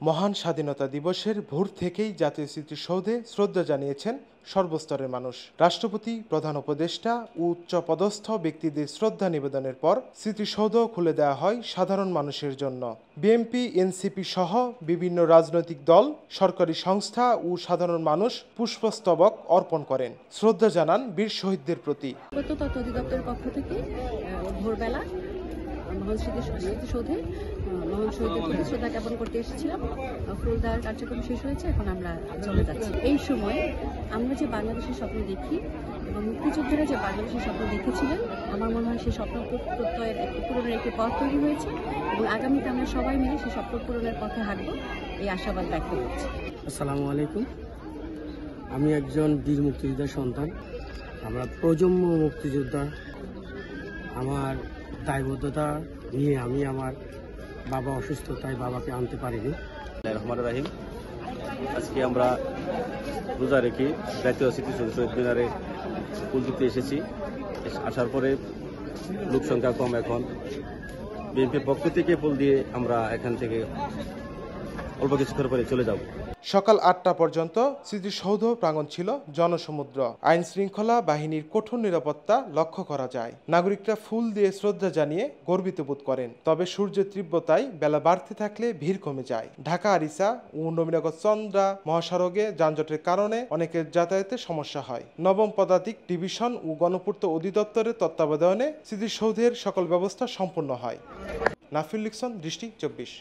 মহান স্বাধীনতা দিবসের ভোর থেকেই জাতীয় স্মৃতিসৌধে শ্রদ্ধা জানিয়েছেন সর্বস্তরের মানুষ। রাষ্ট্রপতি, প্রধান উপদেষ্টা ও উচ্চপদস্থ ব্যক্তিদের শ্রদ্ধা নিবেদনের পর স্মৃতিসৌধ খুলে দেওয়া হয় সাধারণ মানুষের জন্য। বিএনপি, এনসিপি সহ বিভিন্ন রাজনৈতিক দল, সরকারি সংস্থা ও সাধারণ মানুষ পুষ্পস্তবক অর্পণ করেন, শ্রদ্ধা জানান বীর শহীদদের প্রতি। তথ্য অধিদপ্তরের পক্ষ থেকে ভোরবেলা মহান স্মৃতিসৌধে মহান শহীদদের প্রতি শ্রদ্ধা জ্ঞাপন করতে এসেছিলাম। ফুল দেওয়ার কার্যক্রম শেষ হয়েছে, এখন আমরা চলে যাচ্ছি। এই সময় আমরা যে বাংলাদেশের স্বপ্ন দেখি এবং মুক্তিযোদ্ধারা যে বাংলাদেশের স্বপ্ন দেখেছিলেন, আমার মনে হয় সেই স্বপ্ন পূরণের একটি পথ তৈরি হয়েছে এবং আগামীতে আমরা সবাই মিলে সেই স্বপ্ন পূরণের পথে হাঁটব, এই আশাবাদ ব্যক্ত করছি। আসসালামু আলাইকুম। আমি একজন বীর মুক্তিযোদ্ধার সন্তান। আমরা প্রজন্ম মুক্তিযোদ্ধা। আমার দায়বদ্ধতা নিয়ে আমি আমার বাবা অসুস্থ, তাই বাবাকে আনতে পারিনি। রহমান রাহিম। আজকে আমরা রোজা রেখে জাতীয় স্মৃতিসৌধ শহীদ মিনারে ফুল দিতে এসেছি। আসার পরে লোক সংখ্যা কম, এখন বিএনপির পক্ষ থেকে ফুল দিয়ে আমরা এখান থেকে অল্প কিছুক্ষণ পরে চলে যাব। সকাল ৮টা পর্যন্ত স্মৃতিসৌধ প্রাঙ্গণ ছিল জনসমুদ্র। আইন শৃঙ্খলা বাহিনীর কঠোর নিরাপত্তা লক্ষ্য করা যায়। নাগরিকরা ফুল দিয়ে শ্রদ্ধা জানিয়ে গর্বিত বোধ করেন। তবে সূর্যের তীব্রতায় বেলা বাড়তে থাকলে ভিড় কমে যায়। ঢাকা আরিচা ও নবীনগর চন্দ্রা মহাসড়কে যানজটের কারণে অনেকের যাতায়াতে সমস্যা হয়। নবম পদাতিক ডিভিশন ও গণপূর্ত অধিদপ্তরের তত্ত্বাবধানে স্মৃতিসৌধের সকল ব্যবস্থা সম্পন্ন হয়। নাফিউল ইকসান, দৃষ্টি ২৪।